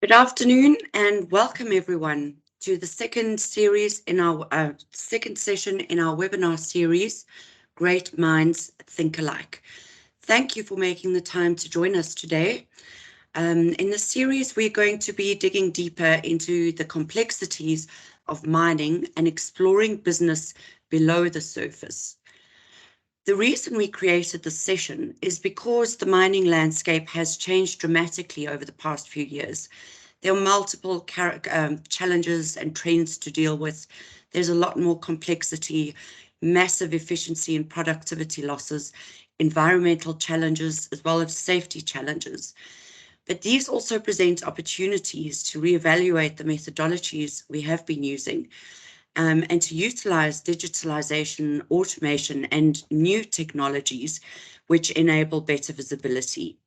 Good afternoon and welcome everyone to the second series in our second session in our webinar series, Great Minds Think Alike. Thank you for making the time to join us today. In this series, we're going to be digging deeper into the complexities of mining and exploring business below the surface. The reason we created this session is because the mining landscape has changed dramatically over the past few years. There are multiple challenges and trends to deal with. There's a lot more complexity, massive efficiency and productivity losses, environmental challenges, as well as safety challenges. But these also present opportunities to reevaluate the methodologies we have been using, and to utilize digitalization, automation, and new technologies which enable better visibility.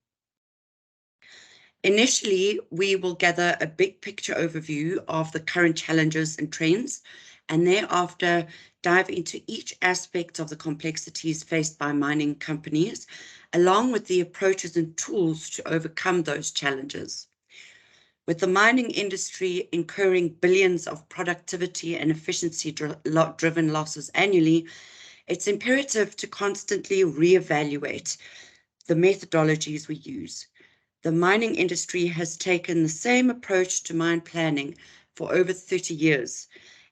Initially, we will gather a big picture overview of the current challenges and trends, and thereafter dive into each aspect of the complexities faced by mining companies, along with the approaches and tools to overcome those challenges. With the mining industry incurring billions of productivity and efficiency-driven losses annually, it's imperative to constantly reevaluate the methodologies we use. The mining industry has taken the same approach to mine planning for over 30 years,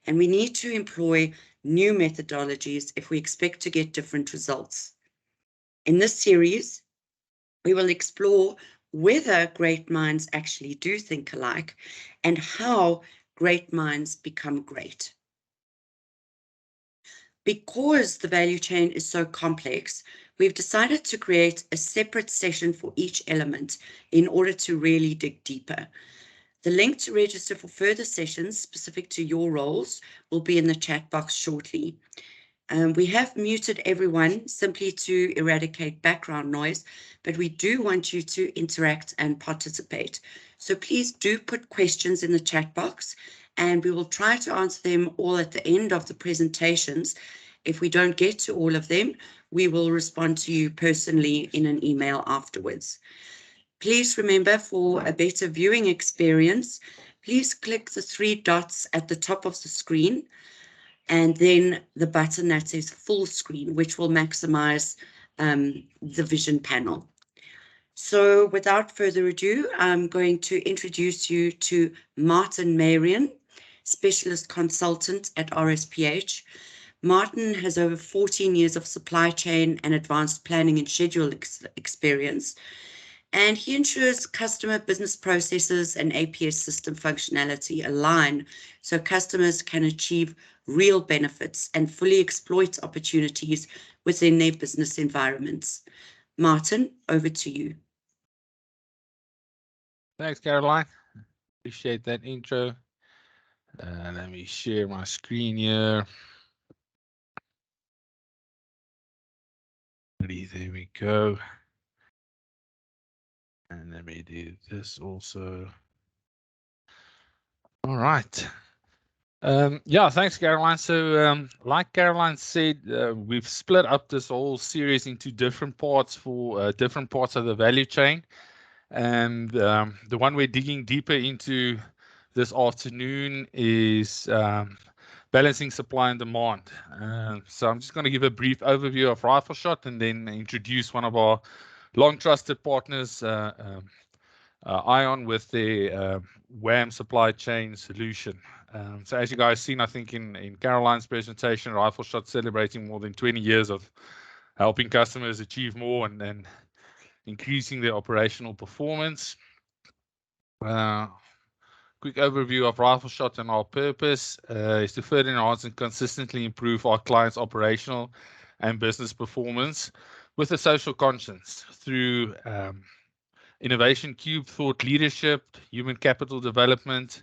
and we need to employ new methodologies if we expect to get different results. In this series, we will explore whether great minds actually do think alike and how great minds become great. Because the value chain is so complex, we've decided to create a separate session for each element in order to really dig deeper. The link to register for further sessions specific to your roles will be in the chat box shortly. We have muted everyone simply to eradicate background noise, but we do want you to interact and participate. So please do put questions in the chat box, and we will try to answer them all at the end of the presentations. If we don't get to all of them, we will respond to you personally in an email afterwards. Please remember, for a better viewing experience, please click the 3 dots at the top of the screen, and then the button that says full screen, which will maximize the vision panel. So without further ado, I'm going to introduce you to Martin Marion, Specialist Consultant at RSPH. Martin has over 14 years of supply chain and advanced planning and schedule experience, and he ensures customer business processes and APS system functionality align so customers can achieve real benefits and fully exploit opportunities within their business environments. Martin, over to you. Thanks, Caroline. Appreciate that intro. Let me share my screen here. There we go. And let me do this also. All right. Yeah, thanks, Caroline. So like Caroline said, we've split up this whole series into different parts for different parts of the value chain. And the one we're digging deeper into this afternoon is balancing supply and demand. So I'm just going to give a brief overview of Rifle Shot and then introduce one of our long trusted partners, Ion, with their WAM supply chain solution. So as you guys seen, I think in Caroline's presentation, Rifle Shot celebrating more than 20 years of helping customers achieve more and increasing their operational performance. Quick overview of Rifle Shot and our purpose is to further enhance and consistently improve our clients' operational and business performance with a social conscience through innovation cube, thought leadership, human capital development,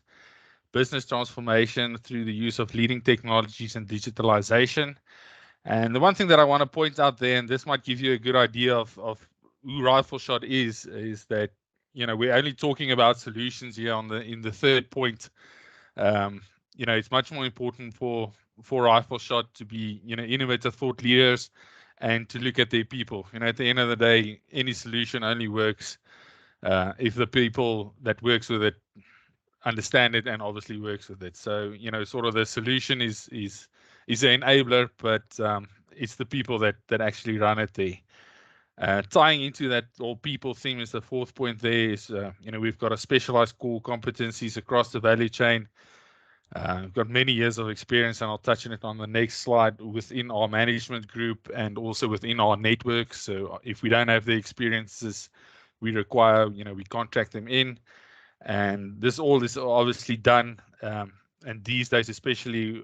business transformation through the use of leading technologies and digitalization. And the one thing that I want to point out there, and this might give you a good idea of who Rifle Shot is that, you know, we're only talking about solutions here in the third point. You know, it's much more important for Rifle Shot to be, you know, innovative thought leaders and to look at their people. You know, at the end of the day, any solution only works if the people that works with it, understand it and obviously works with it. So, you know, sort of the solution is an enabler, but it's the people that actually run it there. Tying into that all people theme is the fourth point there is, you know, we've got a specialized core competencies across the value chain. We've got many years of experience, and I'll touch on it on the next slide, within our management group and also within our network. So if we don't have the experiences we require, you know, we contract them in. And this all is obviously done, and these days, especially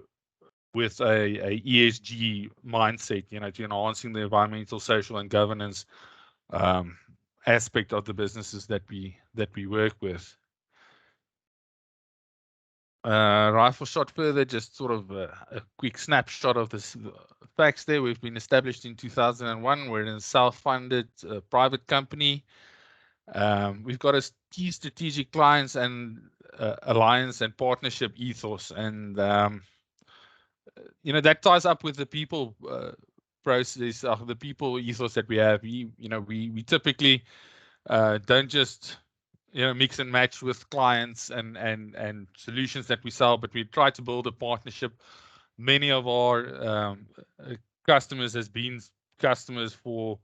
with a ESG mindset, you know, to enhancing the environmental, social, and governance aspect of the businesses that we work with. Rifle shot further, just sort of a quick snapshot of the facts there. We've been established in 2001. We're a self-funded private company. We've got a key strategic clients and alliance and partnership ethos, and you know, that ties up with the people process, the people ethos that we have. We typically don't just, you know, mix and match with clients and solutions that we sell, but we try to build a partnership. Many of our customers has been customers for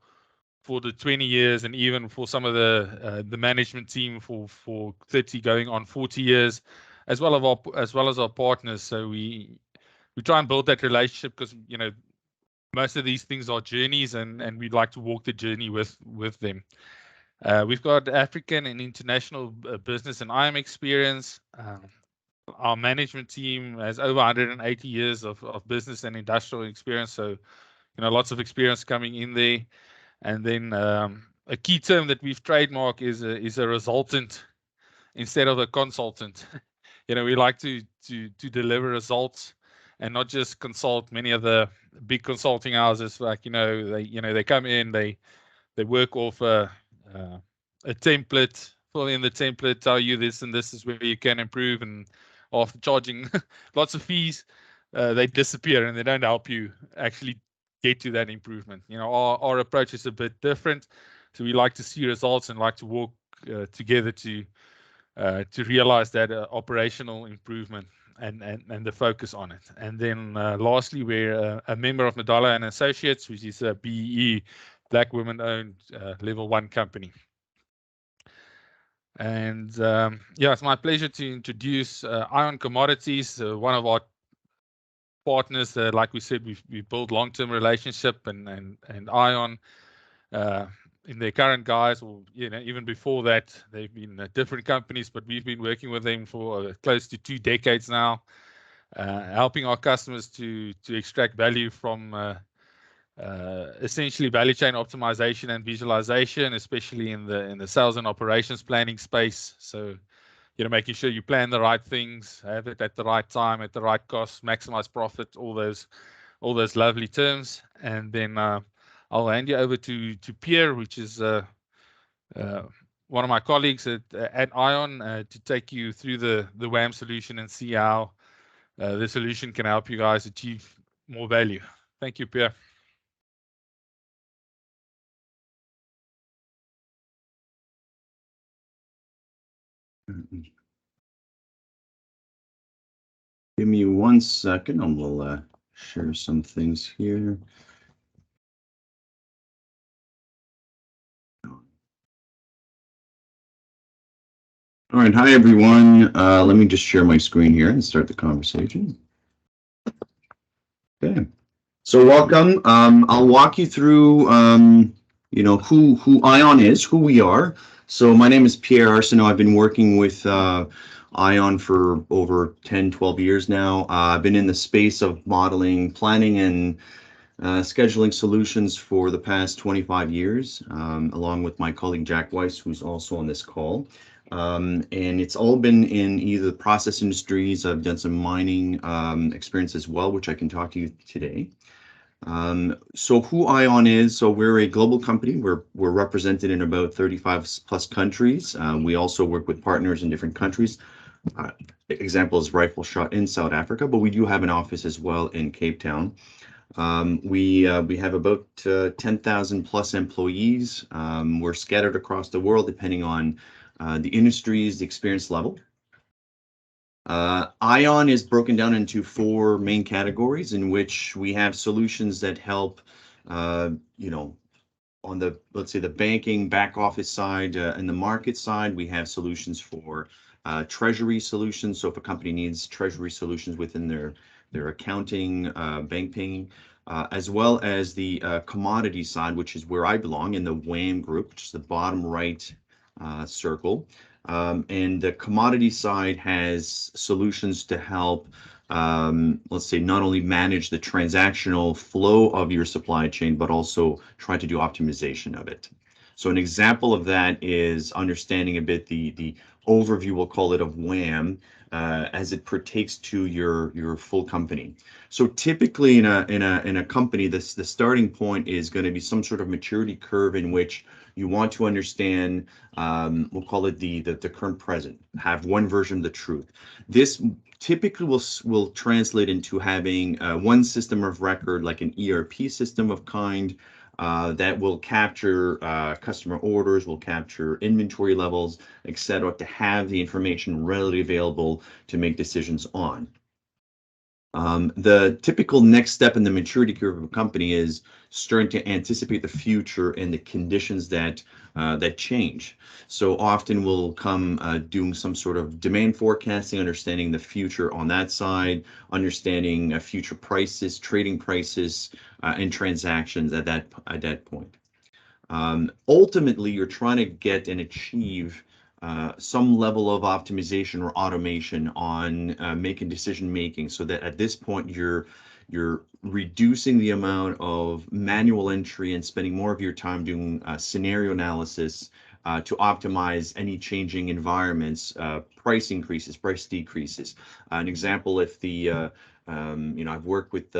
the 20 years, and even for some of the management team for 30 going on 40 years, as well as our partners. So we try and build that relationship, because, you know, most of these things are journeys, and we'd like to walk the journey with them. We've got African and international business and IM experience. Our management team has over 180 years of business and industrial experience, so, you know, lots of experience coming in there. And then a key term that we've trademarked is a resultant instead of a consultant. You know, we like to deliver results and not just consult. Many of the big consulting houses, like, they come in, they work off a template, fill in the template, tell you this and this is where you can improve, and after charging lots of fees, they disappear and they don't help you actually get to that improvement. You know, our approach is a bit different, so we like to see results and like to work together to realize that operational improvement and the focus on it. And then lastly, we're a member of Medalla and Associates, which is a BEE, Black women-owned level 1 company. And yeah, it's my pleasure to introduce Ion Commodities, one of our partners. Like we said, we build long-term relationship, and Ion, in their current guise, or, you know, even before that, they've been different companies, but we've been working with them for close to 2 decades now, helping our customers to extract value from essentially value chain optimization and visualization, especially in the sales and operations planning space. So, you know, making sure you plan the right things, have it at the right time, at the right cost, maximize profit, all those lovely terms. And then I'll hand you over to Pierre, which is one of my colleagues at Ion, to take you through the WAM solution and see how the solution can help you guys achieve more value. Thank you, Pierre. Give me 1 second and we'll share some things here. All right, hi everyone. Let me just share my screen here and start the conversation. Okay, so welcome. I'll walk you through, you know, who Ion is, who we are. So my name is Pierre Arsenault. I've been working with Ion for over 10, 12 years now. I've been in the space of modeling, planning, and scheduling solutions for the past 25 years, along with my colleague Jack Weiss, who's also on this call. And it's all been in either process industries. I've done some mining experience as well, which I can talk to you today. So who Ion is, so we're a global company. We're represented in about 35 plus countries. We also work with partners in different countries. Example is Rifle Shot in South Africa, but we do have an office as well in Cape Town. We have about 10,000 plus employees. We're scattered across the world depending on the industries, the experience level. ION is broken down into 4 main categories in which we have solutions that help, you know, on the, let's say, the banking back office side, and the market side, we have solutions for treasury solutions. So if a company needs treasury solutions within their accounting, banking, as well as the commodity side, which is where I belong in the WAM group, which is the bottom right circle. And the commodity side has solutions to help, let's say, not only manage the transactional flow of your supply chain, but also try to do optimization of it. So an example of that is understanding a bit the overview, we'll call it, of WAM as it pertains to your full company. So typically in a company, the starting point is going to be some sort of maturity curve in which you want to understand, we'll call it the current present, have one version of the truth. This typically will translate into having one system of record, like an ERP system of kind, that will capture customer orders, will capture inventory levels, etc., to have the information readily available to make decisions on. The typical next step in the maturity curve of a company is starting to anticipate the future and the conditions that change. So often we'll come doing some sort of demand forecasting, understanding the future on that side, understanding future prices, trading prices, and transactions at that point. Ultimately, you're trying to get and achieve some level of optimization or automation on making decision making, so that at this point you're reducing the amount of manual entry and spending more of your time doing scenario analysis to optimize any changing environments, price increases, price decreases. An example, if the I've worked with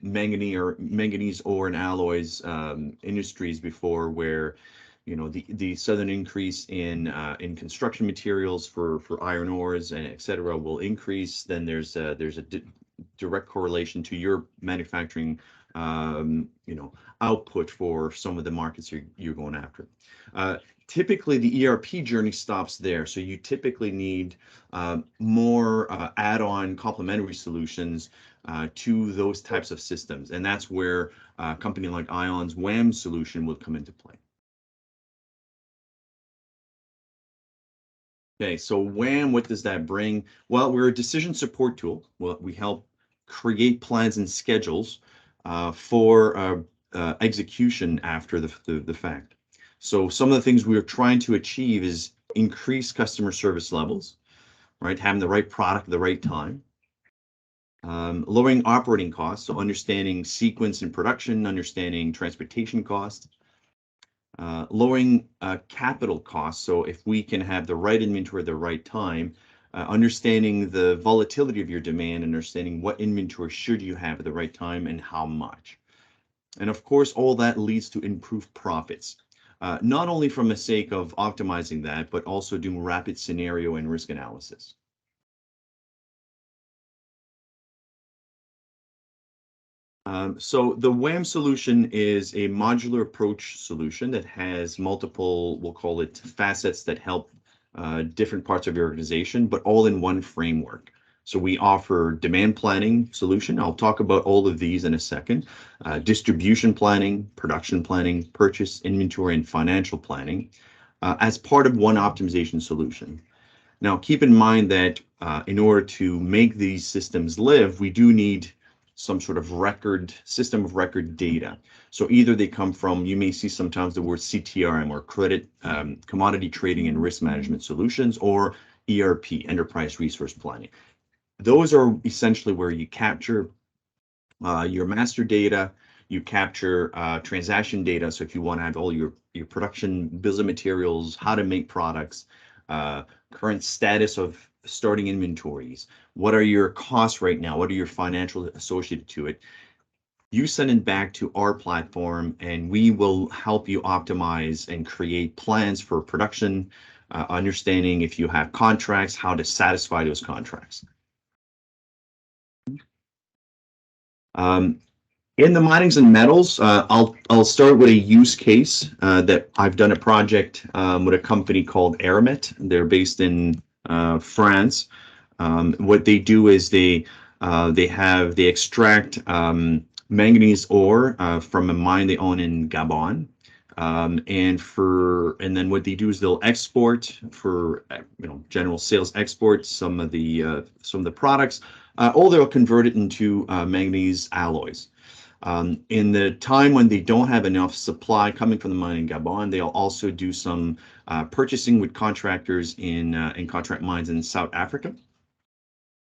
manganese ore and alloys industries before, where the sudden increase in construction materials for iron ores and etc. will increase, then there's a direct correlation to your manufacturing output for some of the markets you're going after. Typically, the ERP journey stops there, so you typically need more add-on complementary solutions to those types of systems, and that's where a company like ION's WAM solution will come into play. Okay, so WAM, what does that bring? Well, we're a decision support tool. Well, we help create plans and schedules for execution after the fact. So some of the things we're trying to achieve is increase customer service levels, right? Having the right product at the right time. Lowering operating costs, so understanding sequence and production, understanding transportation costs. Lowering capital costs, so if we can have the right inventory at the right time, understanding the volatility of your demand, understanding what inventory should you have at the right time and how much. And of course, all that leads to improved profits, not only from the sake of optimizing that, but also doing rapid scenario and risk analysis. So the WAM solution is a modular approach solution that has multiple, we'll call it, facets that help different parts of your organization, but all in one framework. So we offer demand planning solution. I'll talk about all of these in a second. Distribution planning, production planning, purchase, inventory, and financial planning as part of one optimization solution. Now, keep in mind that in order to make these systems live, we do need some sort of system of record data. So either they come from, you may see sometimes the word CTRM, or credit, commodity trading and risk management solutions, or ERP, enterprise resource planning. Those are essentially where you capture your master data, you capture transaction data. So if you want to have all your production bills of materials, how to make products, current status of starting inventories, what are your costs right now, what are your financials associated to it, you send it back to our platform, and we will help you optimize and create plans for production, understanding if you have contracts, how to satisfy those contracts. In the minings and metals, I'll start with a use case that I've done a project with a company called Aramet. They're based in France. What they do is they extract manganese ore from a mine they own in Gabon. And then what they do is they'll export for general sales export some of the products, or they'll convert it into manganese alloys. In the time when they don't have enough supply coming from the mine in Gabon, they'll also do some purchasing with contractors in contract mines in South Africa.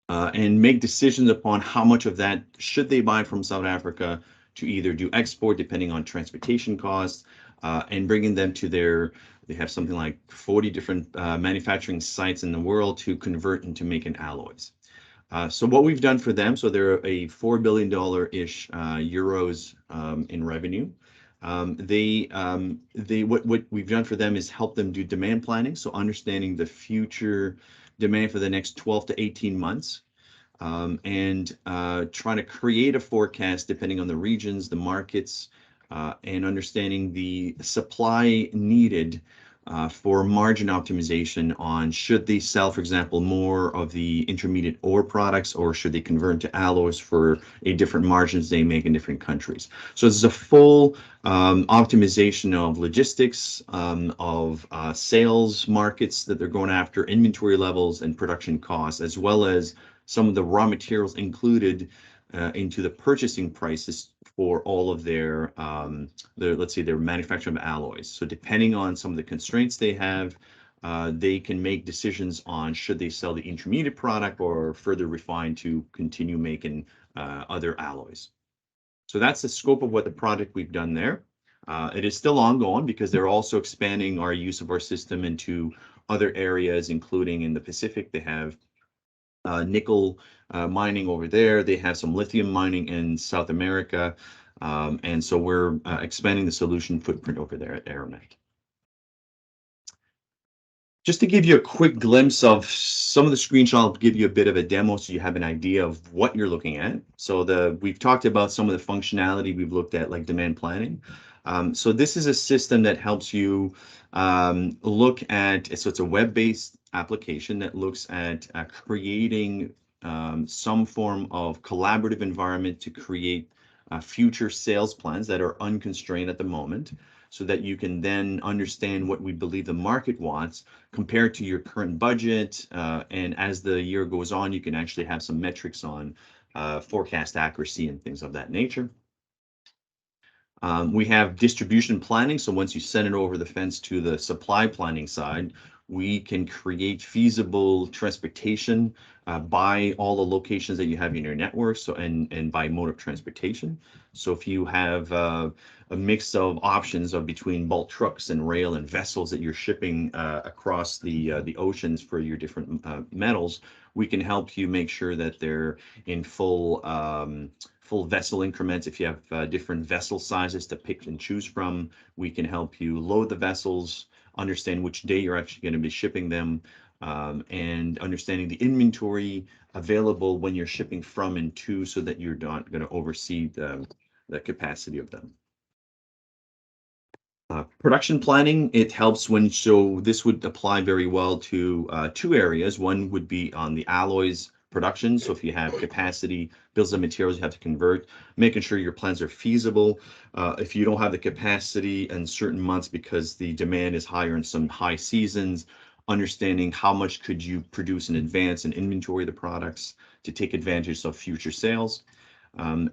And make decisions upon how much of that should they buy from South Africa to either do export, depending on transportation costs, and bringing them to they have something like 40 different manufacturing sites in the world to convert into making alloys. So what we've done for them, so they're a $4 billion-ish euros in revenue. What we've done for them is help them do demand planning, so understanding the future demand for the next 12 to 18 months, and trying to create a forecast depending on the regions, the markets, and understanding the supply needed for margin optimization on should they sell, for example, more of the intermediate ore products, or should they convert to alloys for a different margins they make in different countries. So this is a full optimization of logistics, of sales markets that they're going after, inventory levels, and production costs, as well as some of the raw materials included into the purchasing prices for all of their let's say their manufacturing of alloys. So depending on some of the constraints they have, they can make decisions on should they sell the intermediate product or further refine to continue making other alloys. So that's the scope of what the project we've done there. It is still ongoing because they're also expanding our use of our system into other areas, including in the Pacific. They have nickel mining over there. They have some lithium mining in South America. And so we're expanding the solution footprint over there at Aeronet. Just to give you a quick glimpse of some of the screenshots, I'll give you a bit of a demo so you have an idea of what you're looking at. So we've talked about some of the functionality we've looked at, like demand planning. So this is a system that helps you look at, so it's a web-based application that looks at creating some form of collaborative environment to create future sales plans that are unconstrained at the moment, so that you can then understand what we believe the market wants compared to your current budget. And as the year goes on, you can actually have some metrics on forecast accuracy and things of that nature. We have distribution planning. So once you send it over the fence to the supply planning side, we can create feasible transportation by all the locations that you have in your network, so and by mode of transportation. So if you have a mix of options of between bulk trucks and rail and vessels that you're shipping across the oceans for your different metals, we can help you make sure that they're in full vessel increments. If you have different vessel sizes to pick and choose from, we can help you load the vessels, understand which day you're actually going to be shipping them, and understanding the inventory available when you're shipping from and to, so that you're not going to oversee the capacity of them. Production planning, it helps so this would apply very well to two areas. One would be on the alloys production. So if you have capacity, bills of materials you have to convert, making sure your plans are feasible. If you don't have the capacity in certain months because the demand is higher in some high seasons, understanding how much could you produce in advance and inventory the products to take advantage of future sales.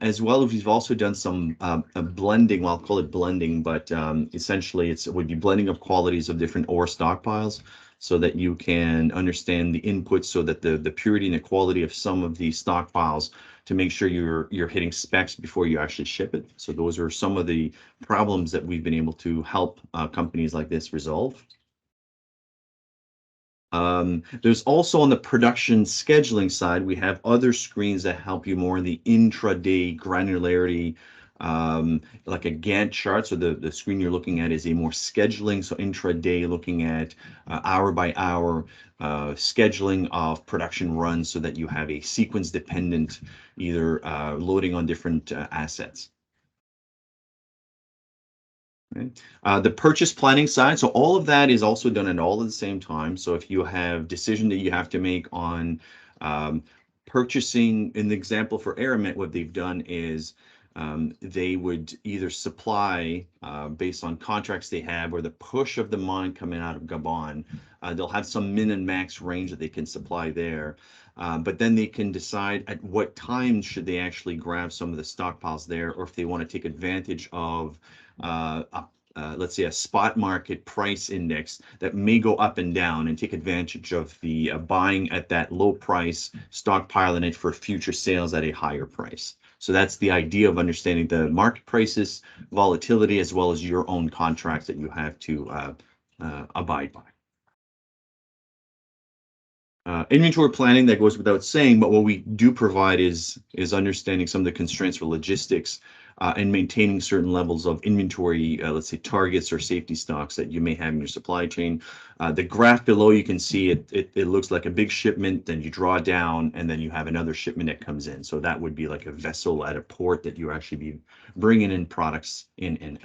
As well as we've also done some blending, well, I'll call it blending, but essentially it would be blending of qualities of different ore stockpiles, so that you can understand the inputs, so that the purity and the quality of some of these stockpiles, to make sure you're hitting specs before you actually ship it. So those are some of the problems that we've been able to help companies like this resolve. There's also on the production scheduling side, we have other screens that help you more in the intraday granularity, like a Gantt chart. So the screen you're looking at is a more scheduling, so intraday, looking at hour by hour scheduling of production runs, so that you have a sequence dependent, either loading on different assets. Okay. The purchase planning side, so all of that is also done at all at the same time. So if you have decision that you have to make on Purchasing, in the example for Aramet, what they've done is they would either supply based on contracts they have or the push of the mine coming out of Gabon. They'll have some min and max range that they can supply there. But then they can decide at what time should they actually grab some of the stockpiles there, or if they want to take advantage of let's say a spot market price index that may go up and down, and take advantage of the buying at that low price, stockpiling it for future sales at a higher price. So that's the idea of understanding the market prices, volatility, as well as your own contracts that you have to abide by. Inventory planning, that goes without saying, but what we do provide is understanding some of the constraints for logistics and maintaining certain levels of inventory, let's say targets or safety stocks that you may have in your supply chain. The graph below, you can see it looks like a big shipment, then you draw down, and then you have another shipment that comes in. So that would be like a vessel at a port that you actually be bringing in products in and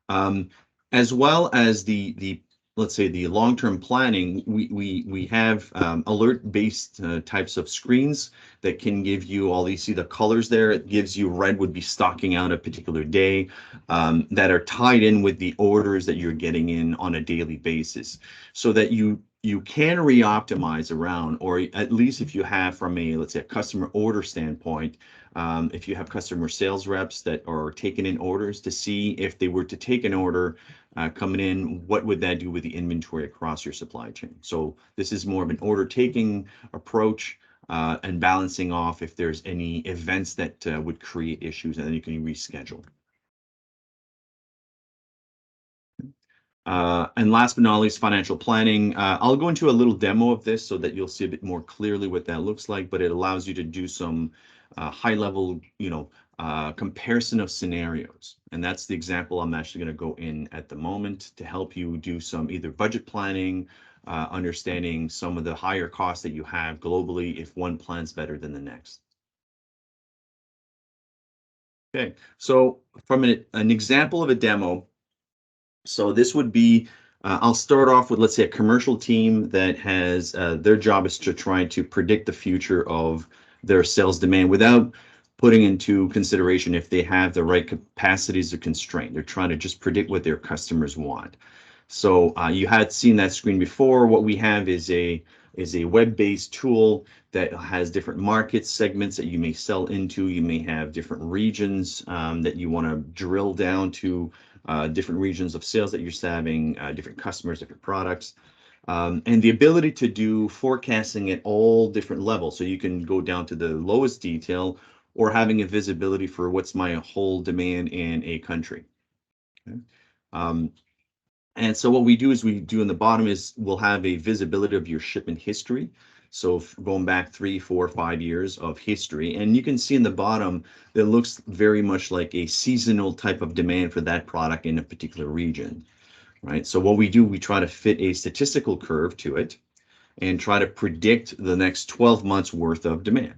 out. As well as the let's say the long-term planning, we have alert-based types of screens that can give you all these, see the colors there, it gives you red would be stocking out a particular day, that are tied in with the orders that you're getting in on a daily basis, so that you can re-optimize around, or at least if you have from a, let's say, a customer order standpoint, if you have customer sales reps that are taking in orders, to see if they were to take an order coming in, what would that do with the inventory across your supply chain? So this is more of an order taking approach and balancing off if there's any events that would create issues, and then you can reschedule. And last but not least, financial planning. I'll go into a little demo of this so that you'll see a bit more clearly what that looks like, but it allows you to do some high level, comparison of scenarios. And that's the example I'm actually going to go in at the moment to help you do some either budget planning, understanding some of the higher costs that you have globally if one plan's better than the next. Okay, so from an example of a demo, so this would be, I'll start off with, let's say, a commercial team that has, their job is to try to predict the future of their sales demand without putting into consideration if they have the right capacities or constraint. They're trying to just predict what their customers want. So you had seen that screen before. What we have is a web-based tool that has different market segments that you may sell into. You may have different regions that you want to drill down to, different regions of sales that you're having, different customers, different products, and the ability to do forecasting at all different levels. So you can go down to the lowest detail, or having a visibility for what's my whole demand in a country. Okay. And so what we do is in the bottom is we'll have a visibility of your shipment history. So going back 3, 4, 5 years of history, and you can see in the bottom that looks very much like a seasonal type of demand for that product in a particular region, right? So what we do, we try to fit a statistical curve to it and try to predict the next 12 months worth of demand,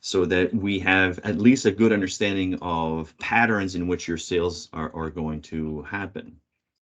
so that we have at least a good understanding of patterns in which your sales are going to happen.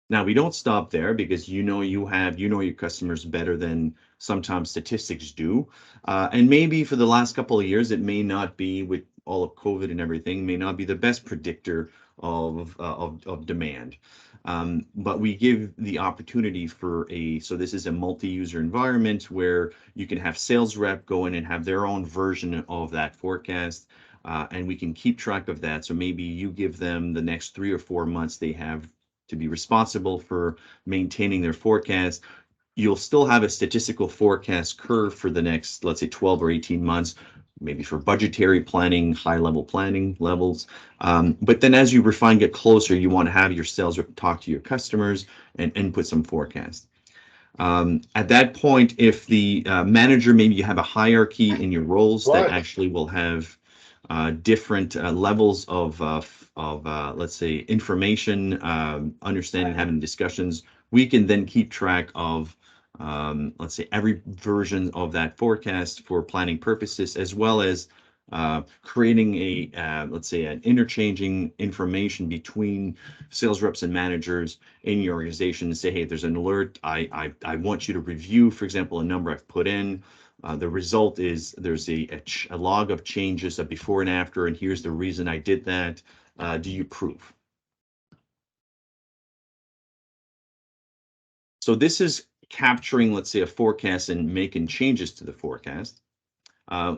Now, we don't stop there, because you know your customers better than sometimes statistics do. And maybe for the last couple of years, it may not be, with all of COVID and everything, may not be the best predictor of demand. But we give the opportunity for so this is a multi-user environment where you can have sales rep go in and have their own version of that forecast. And we can keep track of that. So maybe you give them the next 3 or 4 months they have to be responsible for maintaining their forecast. You'll still have a statistical forecast curve for the next, let's say, 12 or 18 months, maybe for budgetary planning, high-level planning levels. But then as you refine, get closer, you want to have your sales rep talk to your customers and input some forecast. At that point, if the manager, maybe you have a hierarchy in your roles that actually will have different levels of let's say, information, understanding, having discussions, we can then keep track of, let's say, every version of that forecast for planning purposes, as well as creating a, let's say, an interchanging information between sales reps and managers in your organization and say, hey, there's an alert. I want you to review, for example, a number I've put in. The result is there's a log of changes, a before and after, and here's the reason I did that. Do you approve? So this is capturing, let's say, a forecast and making changes to the forecast.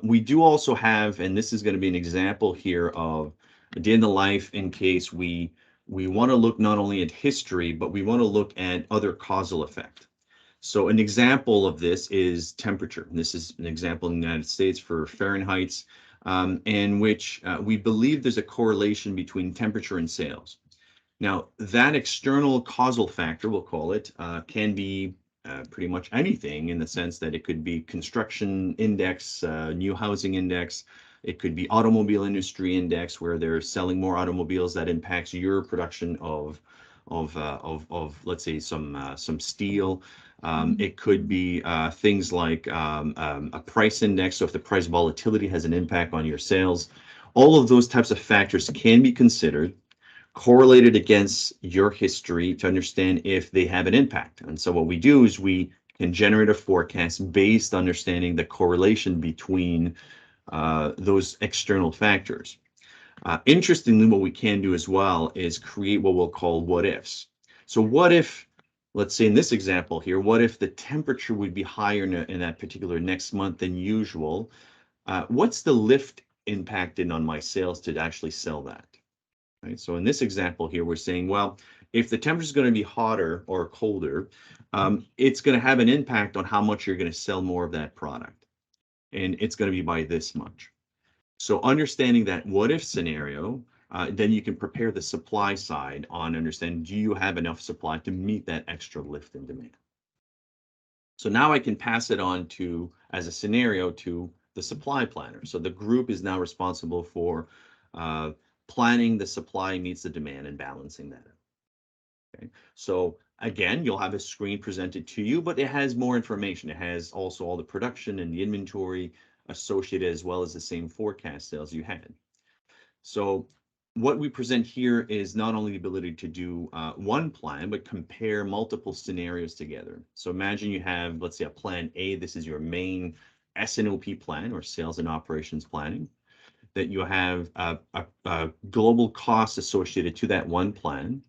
We do also have, and this is going to be an example here of a day in the life in case we want to look not only at history, but we want to look at other causal effect. So an example of this is temperature. And this is an example in the United States for Fahrenheit, in which we believe there's a correlation between temperature and sales. Now, that external causal factor, we'll call it, can be pretty much anything, in the sense that it could be construction index, new housing index. It could be automobile industry index, where they're selling more automobiles that impacts your production of let's say some steel. It could be things like a price index. So if the price volatility has an impact on your sales, all of those types of factors can be considered, correlated against your history to understand if they have an impact. And so what we do is we can generate a forecast based on understanding the correlation between those external factors. Interestingly, what we can do as well is create what we'll call what ifs. So what if, let's say in this example here, what if the temperature would be higher in that particular next month than usual? What's the lift impacted on my sales to actually sell that? Right. So in this example here, we're saying, well, if the temperature is going to be hotter or colder, it's going to have an impact on how much you're going to sell more of that product. And it's going to be by this much. So understanding that what if scenario, then you can prepare the supply side on understanding, do you have enough supply to meet that extra lift in demand? So now I can pass it on to, as a scenario, to the supply planner. So the group is now responsible for planning the supply meets the demand and balancing that. Okay, so again, you'll have a screen presented to you, but it has more information. It has also all the production and the inventory associated, as well as the same forecast sales you had. So what we present here is not only the ability to do one plan, but compare multiple scenarios together. So imagine you have, let's say, a plan A. This is your main S&OP plan, or sales and operations planning, that you have a global cost associated to that one plan.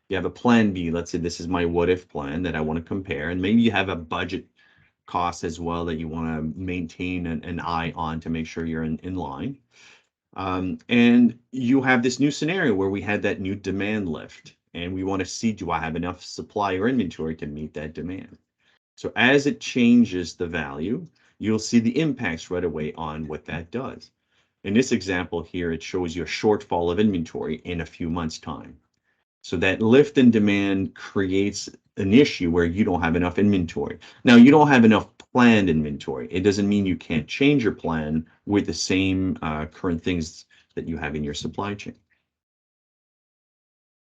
You have a plan B. Let's say this is my what if plan that I want to compare, and maybe you have a budget cost as well that you want to maintain an eye on to make sure you're in line. And you have this new scenario where we had that new demand lift, and we want to see, do I have enough supply or inventory to meet that demand? So as it changes the value, you'll see the impacts right away on what that does. In this example here, it shows you a shortfall of inventory in a few months' time. So that lift in demand creates an issue where you don't have enough inventory. Now, you don't have enough planned inventory. It doesn't mean you can't change your plan with the same current things that you have in your supply chain.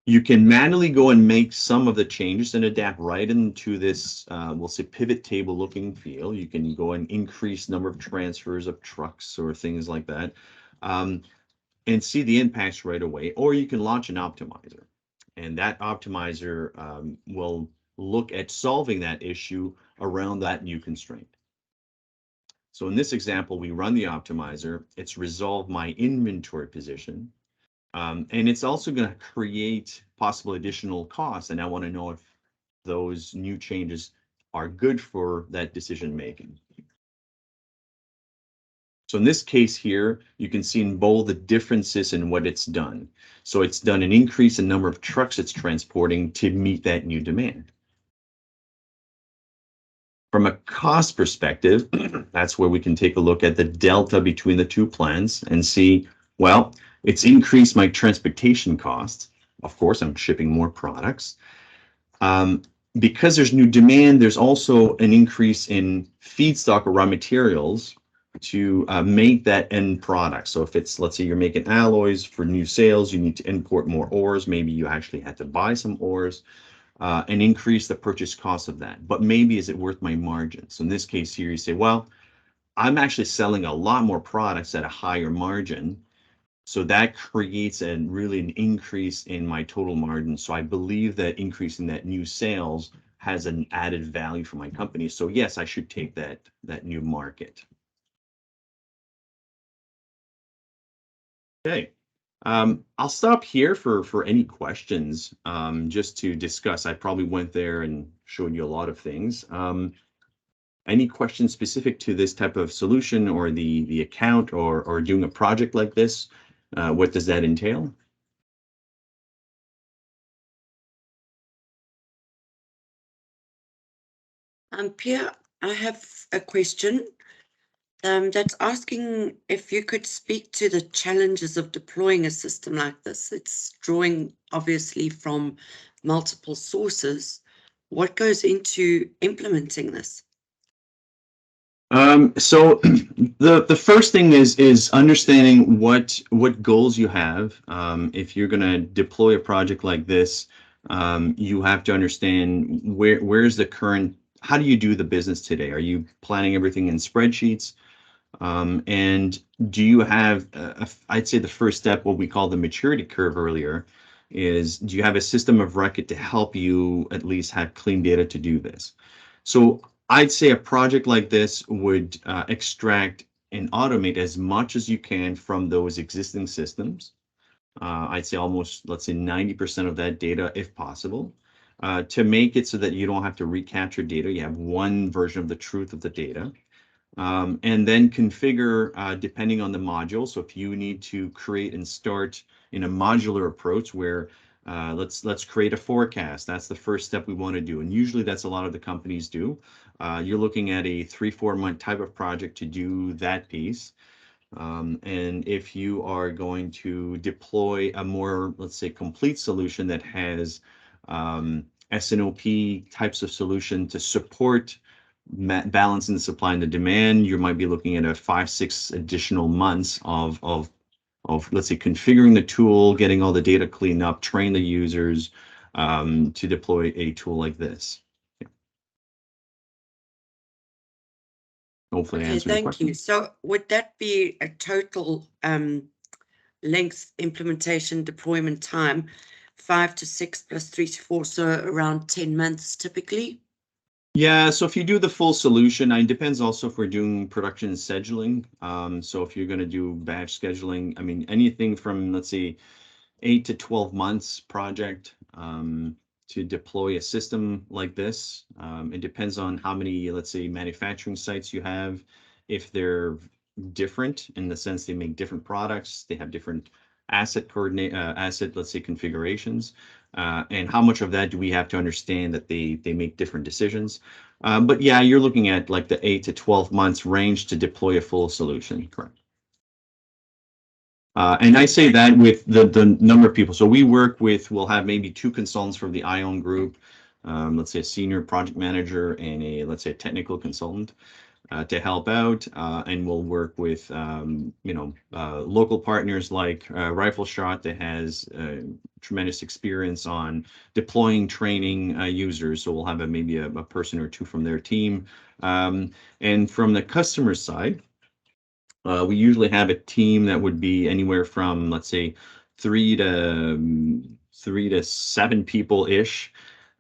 You can manually go and make some of the changes and adapt right into this, we'll say, pivot table looking feel. You can go and increase number of transfers of trucks or things like that, and see the impacts right away. Or you can launch an optimizer, and that optimizer will look at solving that issue around that new constraint. So in this example, we run the optimizer. It's resolved my inventory position. And it's also going to create possible additional costs. And I want to know if those new changes are good for that decision making. So in this case here, you can see in bold the differences in what it's done. So it's done an increase in number of trucks it's transporting to meet that new demand. From a cost perspective, that's where we can take a look at the delta between the two plans and see, well, it's increased my transportation costs. Of course, I'm shipping more products. Because there's new demand, there's also an increase in feedstock or raw materials to make that end product. So if it's, let's say you're making alloys for new sales, you need to import more ores. Maybe you actually had to buy some ores and increase the purchase cost of that. But maybe is it worth my margin? So in this case here, you say, well, I'm actually selling a lot more products at a higher margin. So that creates really an increase in my total margin. So I believe that increasing that new sales has an added value for my company. So yes, I should take that new market. Okay. I'll stop here for any questions, just to discuss. I probably went there and showed you a lot of things. Any questions specific to this type of solution or the account or doing a project like this? What does that entail? Pierre, I have a question that's asking if you could speak to the challenges of deploying a system like this. It's drawing obviously from multiple sources. What goes into implementing this? So the first thing is understanding what goals you have. If you're going to deploy a project like this, you have to understand where's the current. How do you do the business today? Are you planning everything in spreadsheets? And do you have, I'd say the first step, what we call the maturity curve earlier, is do you have a system of record to help you at least have clean data to do this? So I'd say a project like this would extract and automate as much as you can from those existing systems. I'd say almost, let's say 90% of that data, if possible, to make it so that you don't have to recapture data. You have one version of the truth of the data. And then configure depending on the module. So if you need to create and start in a modular approach where let's create a forecast. That's the first step we want to do. And usually that's a lot of the companies do. You're looking at a 3-4 month type of project to do that piece. And if you are going to deploy a more, let's say, complete solution that has S&OP types of solution to support balancing the supply and the demand, you might be looking at a 5-6 additional months of let's say configuring the tool, getting all the data cleaned up, train the users to deploy a tool like this. Yeah. Hopefully I Okay, answered the thank question. you. So would that be a total length implementation deployment time, 5 to 6 plus 3 to 4, so around 10 months typically? Yeah, so if you do the full solution, it depends also if we're doing production scheduling. So if you're going to do batch scheduling, I mean, anything from, let's say, 8 to 12 months project to deploy a system like this. It depends on how many, let's say, manufacturing sites you have. If they're different in the sense they make different products, they have different asset, let's say, configurations. And how much of that do we have to understand that they make different decisions? But yeah, you're looking at like the 8 to 12 months range to deploy a full solution, correct? And I say that with the number of people. So we work with, we'll have maybe 2 consultants from the ION group, let's say a senior project manager and let's say a technical consultant to help out. And we'll work with, local partners like Rifle Shot that has tremendous experience on deploying, training users. So we'll have maybe a person or 2 from their team. And from the customer side, we usually have a team that would be anywhere from, let's say, 3 to 7 people ish.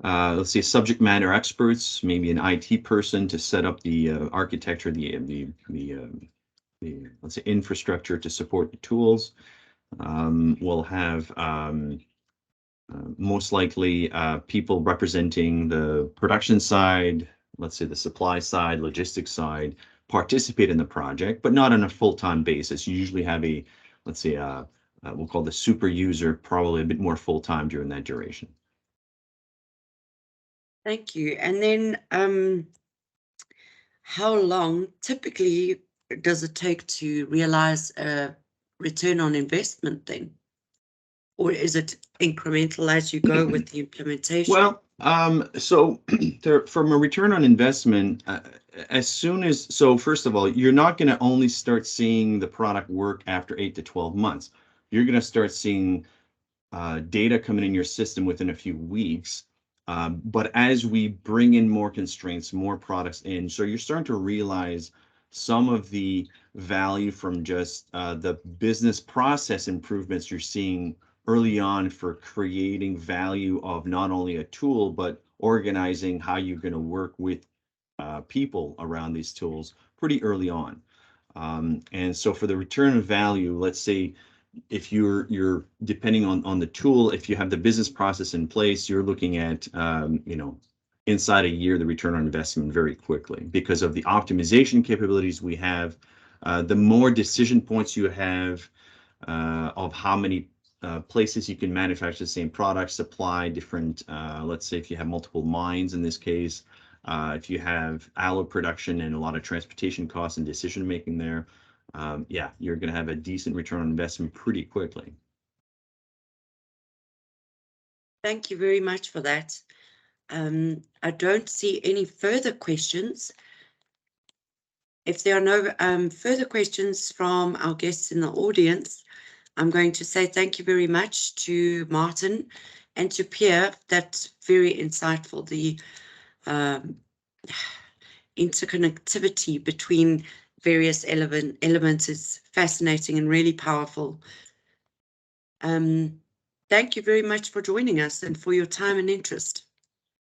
Let's say subject matter experts, maybe an IT person to set up the architecture, the let's say infrastructure to support the tools. We'll have most likely people representing the production side, let's say the supply side, logistics side, participate in the project, but not on a full-time basis. You usually have a, let's say, we'll call the super user, probably a bit more full-time during that duration. Thank you. And then how long typically does it take to realize a return on investment then? Or is it incremental as you go with the implementation? Well, so from a return on investment, as soon as, so first of all, you're not going to only start seeing the product work after 8 to 12 months. You're going to start seeing data coming in your system within a few weeks. But as we bring in more constraints, more products in, so you're starting to realize some of the value from just the business process improvements you're seeing early on for creating value of not only a tool, but organizing how you're going to work with people around these tools pretty early on. And so for the return of value, let's say if you're depending on the tool, if you have the business process in place, you're looking at inside a year the return on investment very quickly because of the optimization capabilities we have. The more decision points you have of how many places you can manufacture the same product, supply different, let's say if you have multiple mines in this case, if you have alloy production and a lot of transportation costs and decision making there, yeah, you're going to have a decent return on investment pretty quickly. Thank you very much for that. I don't see any further questions. If there are no further questions from our guests in the audience, I'm going to say thank you very much to Martin and to Pierre. That's very insightful. The interconnectivity between various elements is fascinating and really powerful. Thank you very much for joining us and for your time and interest.